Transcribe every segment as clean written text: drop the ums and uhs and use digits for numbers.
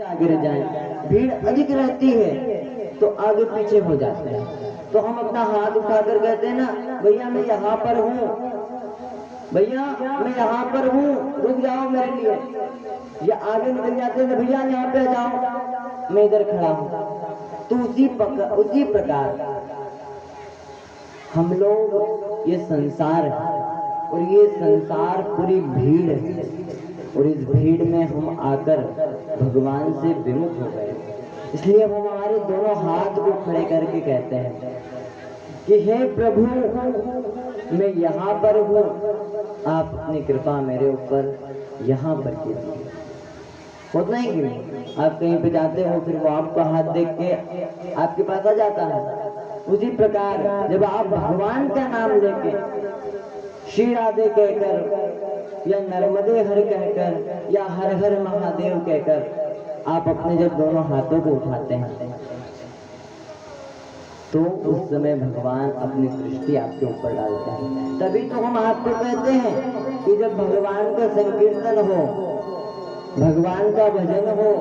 आगे रह जाए, भीड़ अधिक रहती है तो आगे पीछे हो जाते हैं। तो हम अपना हाथ उठाकर कहते हैं ना, भैया मैं यहाँ पर हूँ, भैया मैं यहाँ पर हूँ, रुक जाओ मेरे लिए। या आगे निकल जाते हैं, भैया यहाँ पे जाओ, मैं इधर खड़ा हूँ। तो उसी प्रकार हम लोग, ये संसार है और ये संसार पूरी भीड़ है, और इस भीड़ में हम आकर भगवान से विमुख हो गए। इसलिए हम हमारे दोनों हाथ को खड़े करके कहते हैं कि हे प्रभु, मैं यहाँ पर हूँ, आप अपनी कृपा मेरे ऊपर यहाँ पर कीजिए। होता है कि नहीं? आप कहीं पे जाते हो, फिर वो आपका हाथ देख के आपके पास आ जाता है। उसी प्रकार जब आप भगवान का नाम लेके, श्री राधे कहकर या नर्मदे हर कहकर या हर हर महादेव कहकर आप अपने जब दोनों हाथों को उठाते हैं, तो उस समय भगवान अपनी दृष्टि आपके ऊपर डालते हैं। तभी तो हम आपको कहते हैं कि जब भगवान का संकीर्तन हो, भगवान का भजन हो,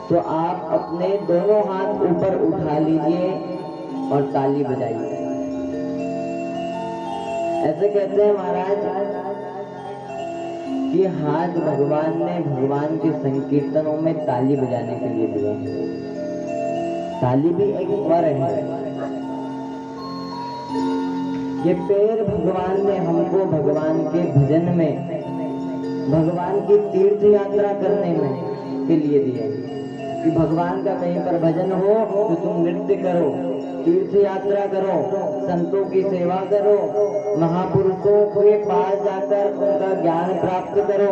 तो आप अपने दोनों हाथ ऊपर उठा लीजिए और ताली बजाइए। ऐसे कहते हैं महाराज कि हाथ भगवान ने भगवान के संकीर्तनों में ताली बजाने के लिए दिए हैं। ताली भी एक स्वर है। ये पैर भगवान ने हमको भगवान के भजन में, भगवान की तीर्थ यात्रा करने में के लिए दिए कि भगवान का कहीं पर भजन हो तो तुम नृत्य करो, तीर्थ यात्रा करो, संतों की सेवा करो, महापुरुषों के पास जाकर उनका ज्ञान प्राप्त करो।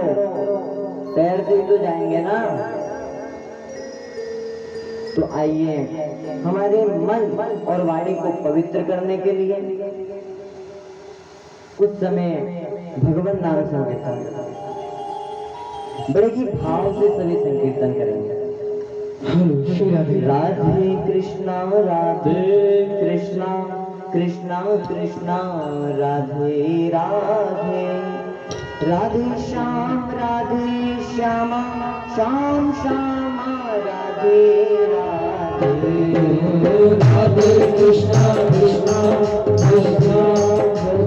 पैर से ही तो जाएंगे ना। तो आइए हमारे मन और वाणी को पवित्र करने के लिए कुछ समय भगवान नाम संकीर्तन, बड़े ही भाव से सभी संकीर्तन करेंगे। राधे कृष्णा कृष्णा कृष्णा कृष्णा राधे राधे, राधे श्याम श्यामा श्याम श्यामा राधे राधे, राधे कृष्णा कृष्णा कृष्णा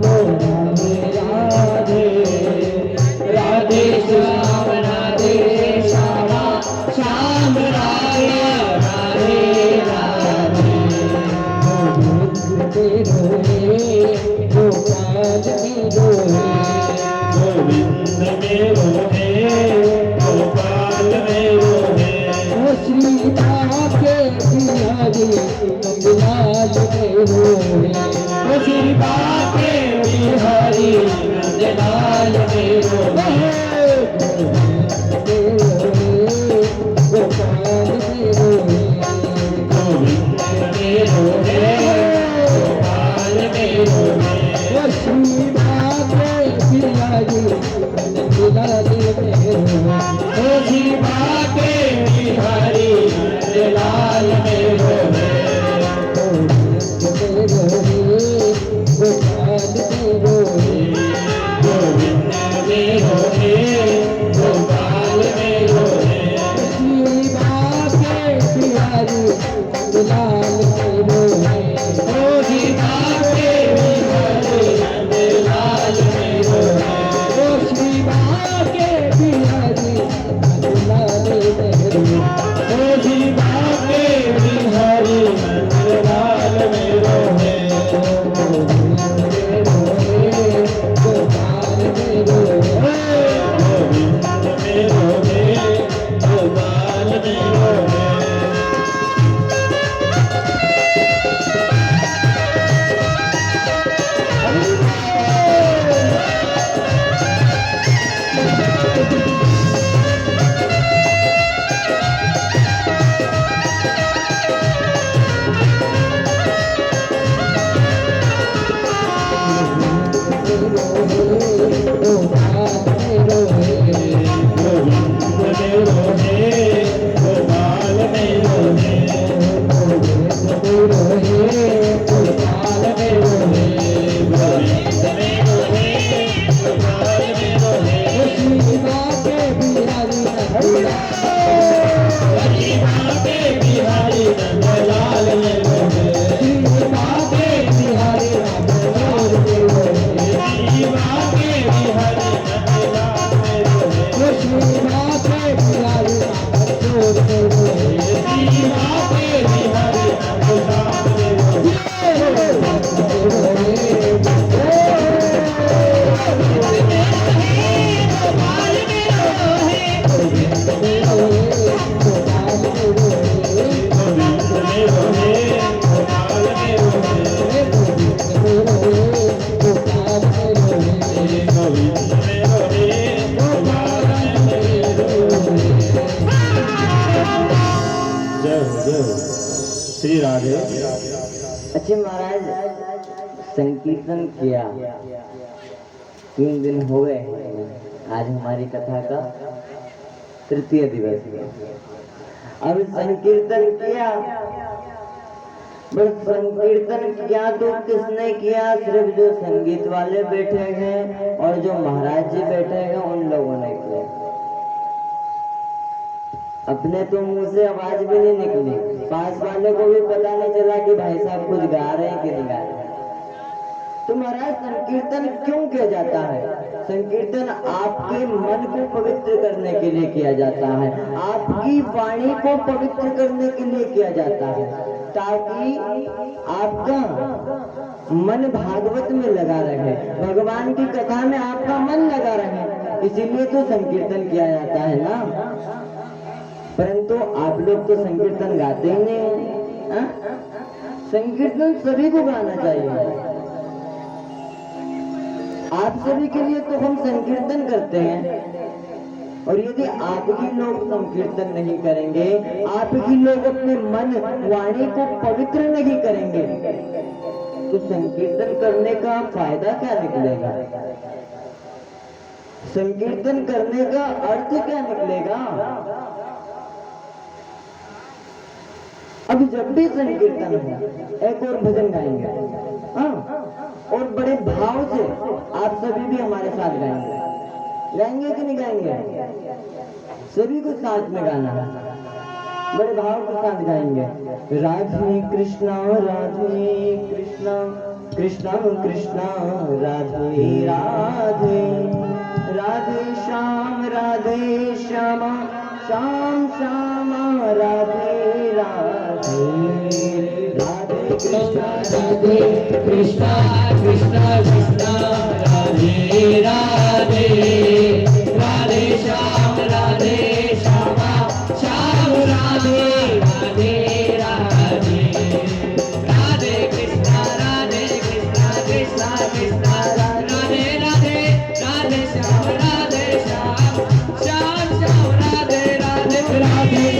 राधे राधे, राधे श्याम श्यामा श्याम राधे राधे राधे, गोविंद में रोहे, गोपाल में रोहे, श्री बाके बिहारी नंदलाल में रोहे, श्री बाके बिहारी नंदलाल में रोहे, गोपाल में रोहे, गोविंद में रोहे, गोपाल में रोहे, श्री बाके बिहारी नंदलाल में रोहे, श्री बाके बिहारी नंदलाल में रोहे, गोपाल में रोहे, गोविंद में रोहे, गोपाल में रोहे, श्री बाके बिहारी नंदलाल में रोहे, श्री बाके बिहारी नंदलाल में रोहे, श्री बाके बिहारी नंदलाल में रोहे, श्री बाके बाके बिहारी नंदलाल में रोहे, बाके बिहारी नंदलाल में रोहे, बाके बिहारी नंदलाल में रोहे, बाके बिहारी नंदलाल में रोहे, बाके बिहारी नंदलाल में रोहे। श्री राधे। अच्छे महाराज, संकीर्तन किया 3 दिन हो गए। आज हमारी कथा का तृतीय दिवस है। अब संकीर्तन किया, बस संकीर्तन किया तो किसने किया? सिर्फ जो संगीत वाले बैठे हैं और जो महाराज जी बैठे हैं उन लोगों ने किया। अपने तो मुंह से आवाज भी नहीं निकली, पास वाले को भी पता नहीं चला कि भाई साहब कुछ गा रहे हैं कि नहीं गा रहे। तो महाराज, संकीर्तन क्यों किया जाता है? संकीर्तन आपके मन को पवित्र करने के लिए किया जाता है, आपकी वाणी को पवित्र करने के लिए किया जाता है, ताकि आपका मन भागवत में लगा रहे, भगवान की कथा में आपका मन लगा रहे। इसीलिए तो संकीर्तन किया जाता है ना। परंतु आप लोग तो संकीर्तन गाते ही नहीं हैं। संकीर्तन सभी को गाना चाहिए। आप सभी के लिए तो हम संकीर्तन करते हैं, और यदि आप ही लोग संकीर्तन नहीं करेंगे, आप ही लोग अपने मन वाणी को पवित्र नहीं करेंगे, तो संकीर्तन करने का फायदा क्या निकलेगा? संकीर्तन करने का अर्थ क्या निकलेगा? अभी जब भी संकीर्तन है, एक और भजन गाएंगे, हाँ, और बड़े भाव से आप सभी भी हमारे साथ गाएंगे। गाएंगे कि नहीं गाएंगे? सभी को साथ में गाना है, बड़े भाव के साथ गाएंगे। राधे कृष्णा कृष्णा कृष्णा राधे राधे, राधे श्याम श्याम श्याम राधे राधे, राधे कृष्णा कृष्णा कृष्णा राधे राधे, राधे श्याम श्याम राधे राधे राधे, राधे कृष्णा कृष्णा कृष्णा राधे राधे, राधे श्याम श्याम राधे राधे, राधे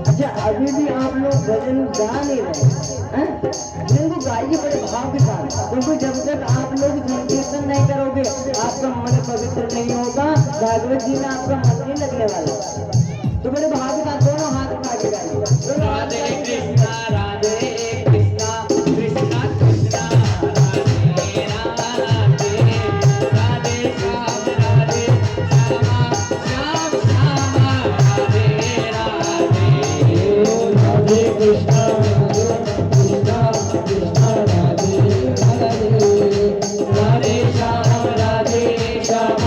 अच्छा, अभी भी आप लोग भजन गा नहीं रहे हैं? जिनको गाइए बड़े भाव के साथ, क्योंकि जब तक आप लोग संकीर्तन नहीं करोगे, आपका मन पवित्र नहीं होगा, भागवत जी में आपका मन नहीं लगने वाला। तो बड़े भाव के साथ दोनों हाथ उठा के गाइए। राधे कृष्णा कृष्णा कृष्णा कृष्णा राधे राधे, राधे श्याम श्याम राधे राधे, राधे कृष्णा कृष्णा कृष्णा राधे राधे, राधे श्याम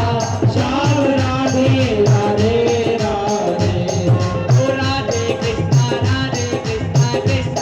श्याम राधे राधे राधे, ओ राधे कृष्णा कृष्णा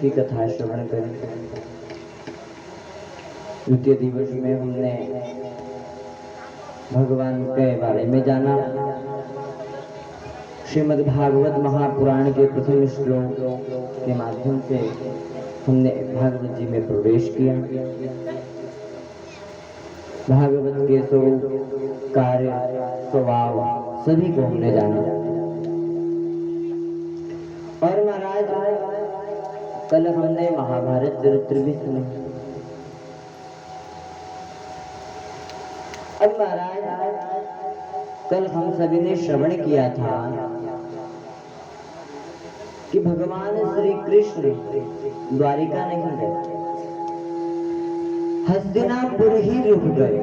की कथा श्रवण करी। द्वितीय दिवस में हमने भगवान के बारे में जाना। श्रीमद् भागवत महापुराण के प्रथम श्लोक के माध्यम से हमने भागवत जी में प्रवेश किया। भागवत के स्वरूप, कार्य, स्वभाव सभी को हमने जाना। और महाराज कल हमने महाभारत चरित्र भी सुना। अब महाराज कल हम सभी ने श्रवण किया था कि भगवान श्री कृष्ण द्वारिका नहीं गए, हस्तिनापुर ही रुक गए,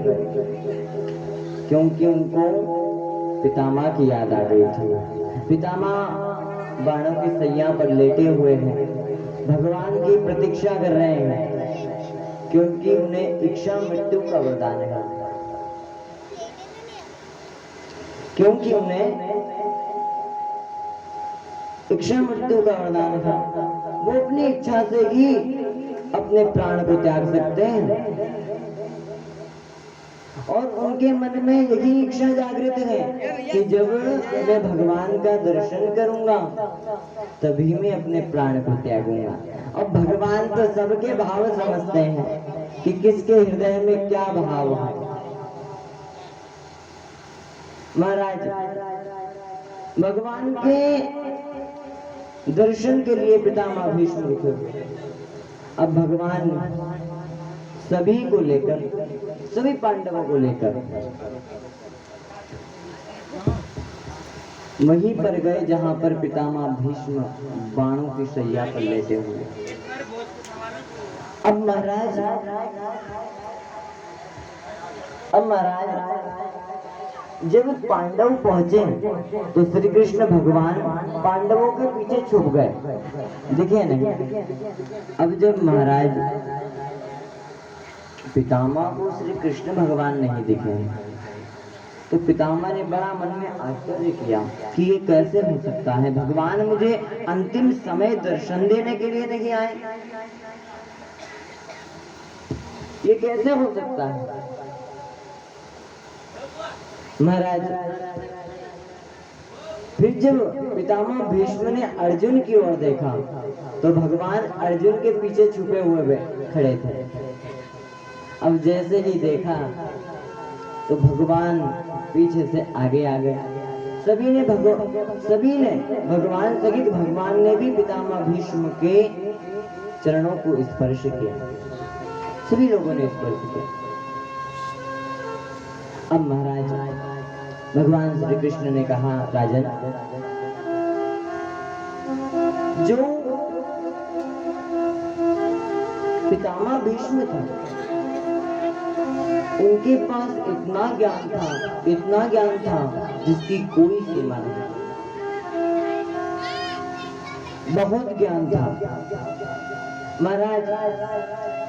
क्योंकि उनको पितामह की याद आ गई थी। पितामह बाणों की सैया पर लेटे हुए हैं, भगवान की प्रतीक्षा कर रहे हैं, क्योंकि उन्हें इच्छा मृत्यु का वरदान है। क्योंकि उन्हें इच्छा मृत्यु का वरदान था, वो अपनी इच्छा से ही अपने प्राण को त्याग सकते हैं। और उनके मन में यही इच्छा जागृत है कि जब मैं भगवान का दर्शन करूंगा तभी मैं अपने प्राण को त्यागूंगा। अब भगवान तो सबके भाव समझते हैं कि किसके हृदय में क्या भाव है। महाराज भगवान के दर्शन के लिए पितामह भीष्म रुके। अब भगवान सभी को लेकर, सभी पांडवों को लेकर वहीं पर गए जहां पर पितामह भीष्म बाणों की शैया पर लेटे हुए। अब महाराज जब पांडव पहुंचे तो श्री कृष्ण भगवान पांडवों के पीछे छुप गए, दिखे नहीं। अब जब महाराज पितामह को श्री कृष्ण भगवान नहीं दिखे तो पितामह ने बड़ा मन में आश्चर्य किया कि ये कैसे हो सकता है, भगवान मुझे अंतिम समय दर्शन देने के लिए नहीं आए, ये कैसे हो सकता है। महाराज फिर जब पितामह भीष्म ने अर्जुन की ओर देखा तो भगवान अर्जुन के पीछे छुपे हुए खड़े थे। अब जैसे ही देखा तो भगवान पीछे से आगे आ गए। सभी ने भगवान सहित भगवान ने भी पितामह भीष्म के चरणों को स्पर्श किया, सभी लोगों ने स्पर्श किया। अब महाराज भगवान श्री कृष्ण ने कहा, राजन जो पितामह भीष्म थे उनके पास इतना ज्ञान था जिसकी कोई सीमा नहीं, बहुत ज्ञान था महाराज,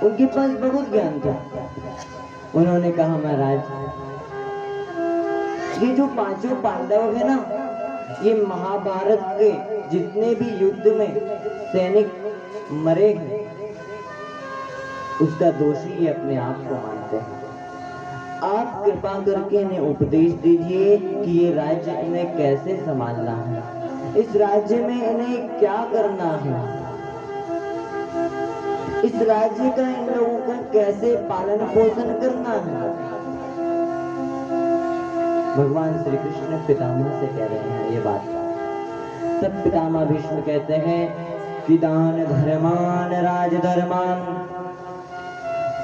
उनके पास बहुत ज्ञान था। उन्होंने कहा, महाराज ये जो पांचों पांडव है ना, ये महाभारत के जितने भी युद्ध में सैनिक मरे हैं उसका दोषी ये अपने आप को मानते हैं। आप कृपा करके इन्हें उपदेश दीजिए कि ये राज्य इन्हें कैसे संभालना है, इस राज्य में इन्हें क्या करना है, इस राज्य का इन लोगों को कैसे पालन पोषण करना है। भगवान श्री कृष्ण पितामह से कह रहे हैं ये बात। तब पितामह भीष्म कहते हैं कि दान धर्मान राजधर्मान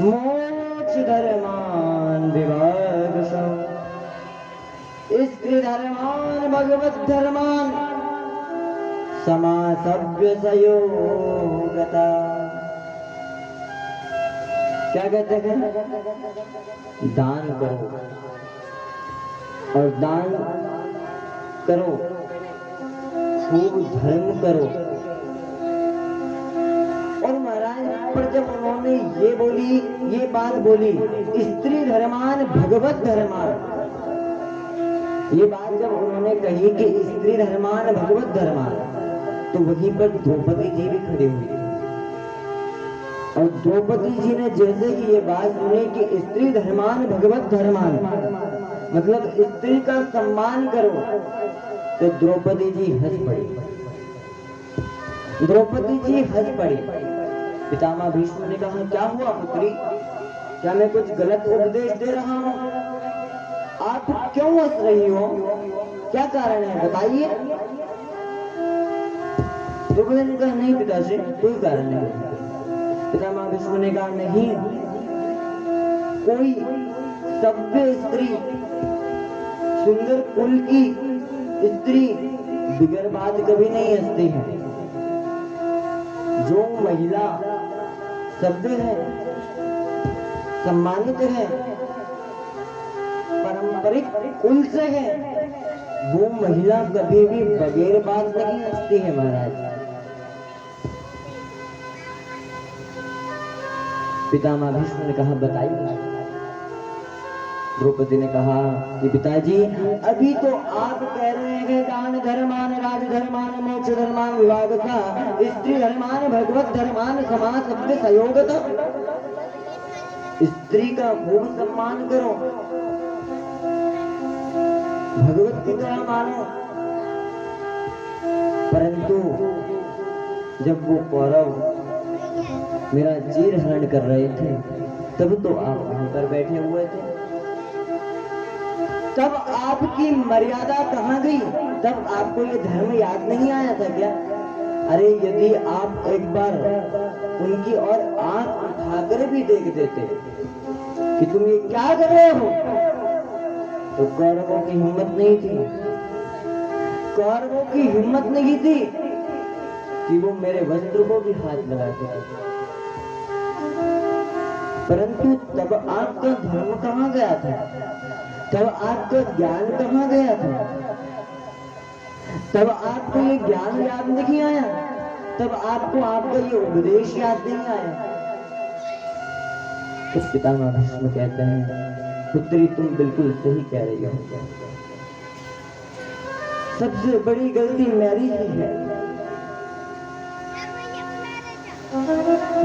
मोक्ष धर्मान विभागशः स्त्री धर्मान भगवत धर्मान समासव्य संयोगता। क्या कहते हैं? दान करो और दान करो, खूब धर्म करो। और महाराज पर जब उन्होंने ये बात बोली स्त्री धर्मान भगवत धर्मान, ये बात जब उन्होंने कही कि स्त्री धर्मान भगवत धर्मान, तो वहीं पर द्रौपदी जी भी खड़ी हुई। और द्रौपदी जी ने जैसे कि ये बात सुनी कि स्त्री धर्मान भगवत धर्मान, मतलब स्त्री का सम्मान करो, तो द्रौपदी जी हंस पड़ी। द्रौपदी जी हंस पड़ी। पितामह भीष्म ने कहा, क्या हुआ पुत्री, क्या मैं कुछ गलत उपदेश दे रहा हूँ? आप क्यों हंस रही हो, क्या कारण है बताइए। द्रौपदी ने कहा, नहीं पिताजी कोई कारण नहीं। पितामह भीष्म ने कहा, नहीं, कोई सभ्य स्त्री, सुंदर कुल की स्त्री बिगर बात कभी नहीं हंसती है। जो महिला सभ्य है, सम्मानित है, पारंपरिक कुल से है, वो महिला कभी भी बगैर बात नहीं हंसती है महाराज। पितामह भीष्म ने कहा, बताइए। द्रौपदी ने कहा कि पिताजी, अभी तो आप कह रहे हैं दान धर्मान, राज धर्मान, मोक्ष धर्मान, विवाहता, स्त्री धर्मान, भगवत धर्मान, समाज सबके सहयोगता। स्त्री का खूब सम्मान करो, भगवत की तरह मानो। परंतु जब वो कौरव मेरा चीर हरण कर रहे थे, तब तो आप वहां पर बैठे हुए थे, तब आपकी मर्यादा कहाँ गई? तब आपको ये धर्म याद नहीं आया था क्या? अरे यदि आप एक बार उनकी ओर आंख उठाकर भी देख देते कि तुम ये क्या कर रहे हो, तो कौरवों की हिम्मत नहीं थी, कौरवों की हिम्मत नहीं थी कि वो मेरे वस्त्र को भी हाथ लगा सके। परंतु तब आपका धर्म कहाँ गया था? तब आपका ज्ञान कहाँ गया था? तब आपको ये ज्ञान याद नहीं आया? तब आपको आपका ये उपदेश याद नहीं आया? तो पितामह भीष्म कहते हैं, पुत्री तुम बिल्कुल सही कह रही हो, सबसे बड़ी गलती मेरी ही है।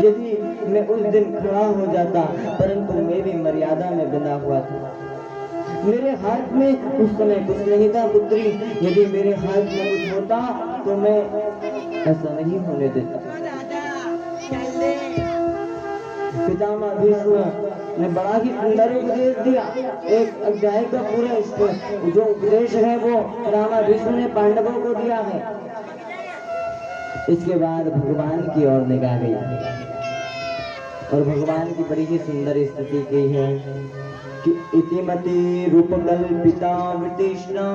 यदि मैं उस दिन खड़ा हो जाता, परंतु मेरी मर्यादा में बंधा हुआ था, मेरे हाथ में उस समय कुछ नहीं था पुत्री। यदि मेरे हाथ में कुछ होता तो मैं ऐसा नहीं होने देता। पितामह भीष्म ने बड़ा ही सुंदर उपदेश दिया। एक अध्याय का पूरा जो उपदेश है वो रामा भीष्म ने पांडवों को दिया है। इसके बाद भगवान की ओर निगाह गई और भगवान की बड़ी ही सुंदर स्तुति की है कि इतिमति रूपकल्पिता वितृष्णा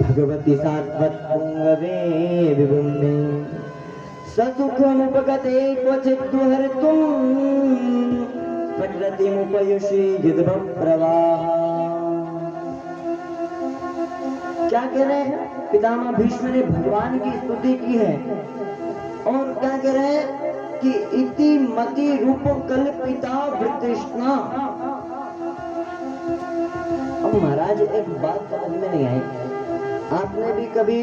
भगवती सात्वत पुंगवे विभुम्ने ससुखमुपगते क्वचित् दुहर्तुं प्रकृतिमुपयुषि यद्भव प्रवाह। क्या कह रहे हैं? पितामह भीष्म ने भगवान की स्तुति की है और क्या कह रहे हैं कि इति मति रूप कल्पिता वितृष्णा। अब महाराज एक बात समझ में नहीं आई, आपने भी कभी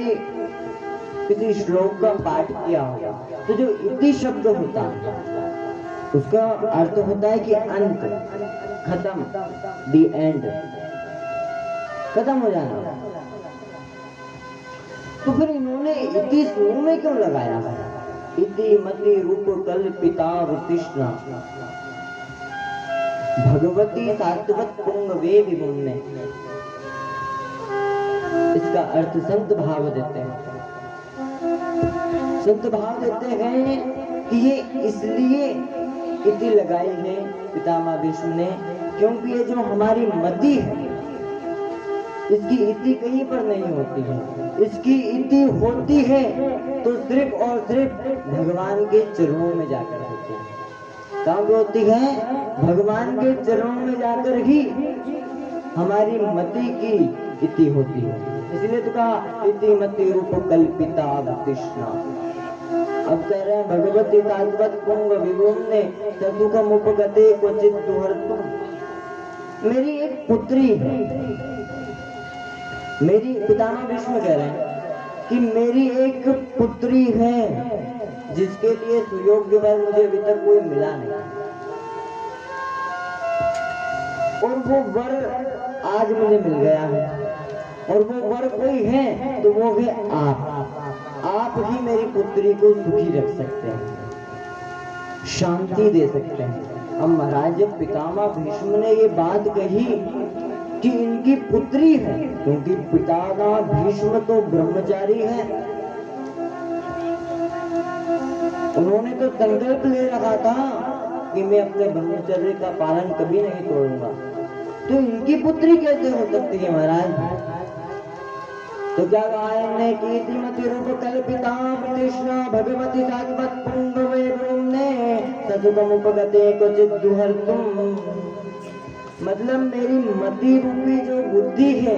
किसी श्लोक का पाठ किया होगा तो जो इति शब्द होता है उसका अर्थ होता है कि अंत, खत्म, दी एंड, खत्म हो जाना। तो फिर इन्होंने इति शुरू में क्यों लगाया है? इति मति रूप कल्पिता वितृष्णा भगवती सात्वत पुंगवे विभुम्ने। इसका अर्थ संत भाव देते हैं, संत भाव देते हैं कि ये इसलिए इति लगाई है पितामह भीष्म ने क्योंकि ये जो हमारी मति है इसकी इति कहीं पर नहीं होती है। इसकी इति होती है तो सिर्फ और सिर्फ भगवान के चरणों में जाकर होती है। कहाँ पे होती है? भगवान के चरणों में जाकर ही हमारी मति की इति होती है। इसलिए तो कहा इति मति रूप कल्पिता वितृष्णा। अब कह रहे हैं भगवती सात्वत पुंग विभुम्ने ससुखम उपगते क्वचित् दुहर्तुं। मेरी एक पुत्री है, मेरी पितामह भीष्म कह रहे हैं कि मेरी एक पुत्री है जिसके लिए सुयोग्य वर मुझे अभी तक कोई मिला नहीं, और वो वर आज मुझे मिल गया है। और वो वर कोई है तो वो है आप ही मेरी पुत्री को सुखी रख सकते हैं, शांति दे सकते हैं। अब महाराज जब पितामह भीष्म ने ये बात कही कि इनकी पुत्री है, क्योंकि पितामह भीष्म तो ब्रह्मचारी है, उन्होंने तो संकल्प ले रखा था कि मैं अपने ब्रह्मचर्य का पालन कभी नहीं तोड़ूंगा, तो इनकी पुत्री कैसे हो सकती है महाराज? तो क्या कहा इन्हें कि इतिमति रूप कल्पिता कृष्ण भगवती सात्वत पुंगवे ब्रह्मने ससुकम उपगते क्वचित दुहर्तुम। मतलब मेरी मति रूपी जो बुद्धि है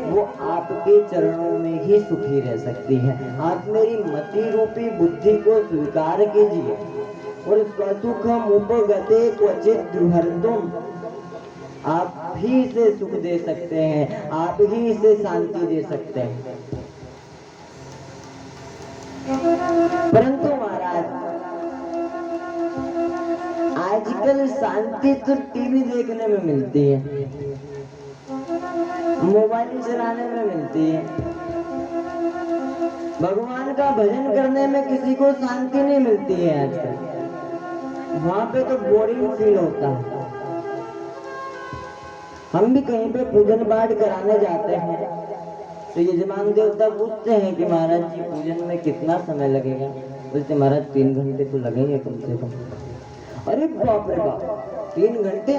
वो आपके चरणों में ही सुखी रह सकती है। आप मेरी मति रूपी बुद्धि को स्वीकार कीजिए और स्वसुखम उपगते क्वचित दुहर्तुम, आप ही इसे सुख दे सकते हैं, आप ही इसे शांति दे सकते हैं। परंतु महाराज आजकल शांति तो टीवी देखने में मिलती है, मोबाइल चलाने में मिलती है, भगवान का भजन करने में किसी को शांति नहीं मिलती है आजकल। वहां पे तो बोरिंग फील होता है। हम भी कहीं पे पूजन पाठ कराने जाते हैं तो यजमान देवता पूछते हैं कि महाराज जी पूजन में कितना समय लगेगा? बोलते महाराज 3 घंटे तो लगेंगे कम से कम। अरे बाप रे बाप, 3 घंटे?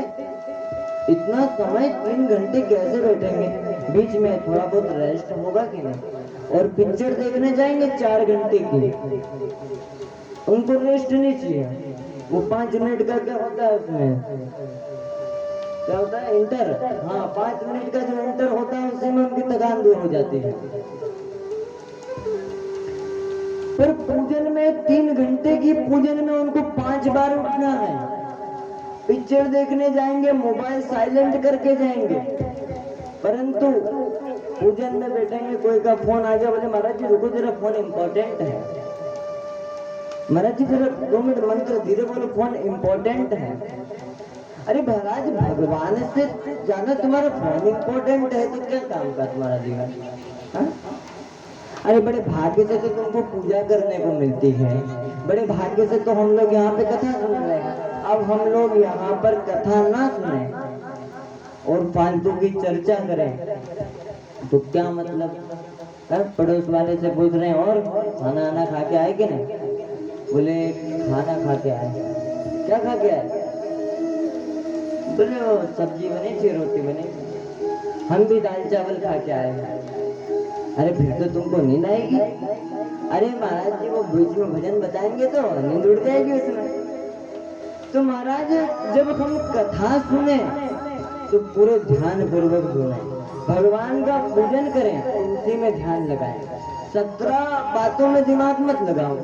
इतना समय 3 घंटे कैसे बैठेंगे? बीच में थोड़ा बहुत रेस्ट होगा कि नहीं? और पिक्चर देखने जाएंगे 4 घंटे की, उनको रेस्ट नहीं चाहिए। वो 5 मिनट का क्या होता है उसमें, क्या होता है इंटर, हाँ 5 मिनट का जो इंटर होता है उसी में उनकी थकान दूर हो जाती है। पर पूजन में 3 घंटे की पूजन में उनको 5 बार उठना है। पिक्चर देखने जाएंगे, मोबाइल साइलेंट करके जाएंगे, परंतु पूजन में बैठेंगे, कोई का फोन आ गया, बोले महाराज जी रुको जरा फोन इम्पोर्टेंट है, महाराज जी जरा 2 मिनट मंत्र धीरे बोलो, फोन इम्पोर्टेंट है। अरे महाराज भगवान से जाना तुम्हारा फोन इम्पोर्टेंट है तो क्या काम का तुम्हारा जीवन? अरे बड़े भाग्य से तो तुमको पूजा करने को मिलती है, बड़े भाग्य से तो हम लोग यहाँ पे कथा सुन रहे हैं। अब हम लोग यहाँ पर कथा ना सुने और फालतू की चर्चा करें तो क्या मतलब? पड़ोस वाले से पूछ रहे हैं और खाना आना खा के आए कि नहीं? बोले खाना खा के आए। क्या खा के आए? बोले वो सब्जी बनी थी, रोटी बनी, हम भी दाल चावल खा के आए हैं। अरे फिर तो तुमको नींद आएगी। अरे महाराज जी वो बीच में भजन बताएंगे तो नींद उड़ जाएगी उसमें। तो महाराज जब हम कथा सुने तो पूरे ध्यान पूर्वक सुने, भगवान का पूजन करें तो उसी में ध्यान लगाएं। 17 बातों में दिमाग मत लगाओ।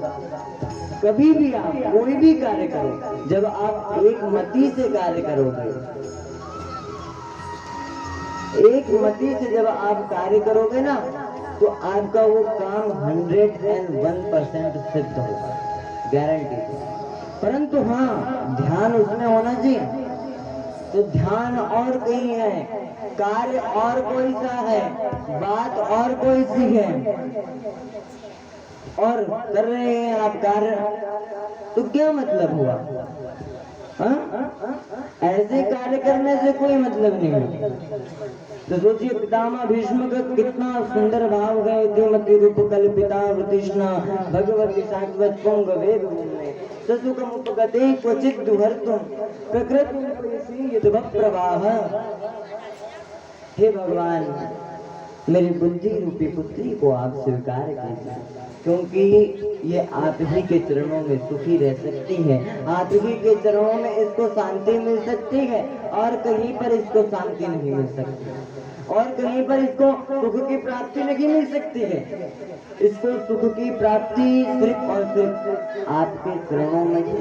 कभी भी आप कोई भी कार्य करो, जब आप एक मति से कार्य करोगे, एक मति से जब आप कार्य करोगे ना तो आपका वो काम 101% सिद्ध होगा, गारंटी। परंतु हाँ ध्यान उसमें होना चाहिए। तो ध्यान और कहीं है, कार्य और कोई सा है, बात और कोई सी है, और कर रहे हैं आप कार्य, तो क्या मतलब हुआ? ऐसे कार्य करने से कोई मतलब नहीं है। तो सोचिए पितामह भीष्म का कितना सुंदर भाव है, इतिमति रूप कल्पिता वृतिष्णा भगवती सात्वत पुंगवे ब्रह्मने ससुकम उपगते क्वचित दुहर्तुम प्रकृति प्रवाह। हे भगवान, मेरी बुद्धि रूपी पुत्री को आप स्वीकार कीजिए, क्योंकि ये आप ही के चरणों में सुखी रह सकती है, आप ही के चरणों में इसको शांति मिल सकती है, और कहीं पर इसको शांति नहीं मिल सकती, और कहीं पर इसको सुख की प्राप्ति नहीं मिल सकती है। इसको सुख की प्राप्ति सिर्फ और सिर्फ आपके चरणों में ही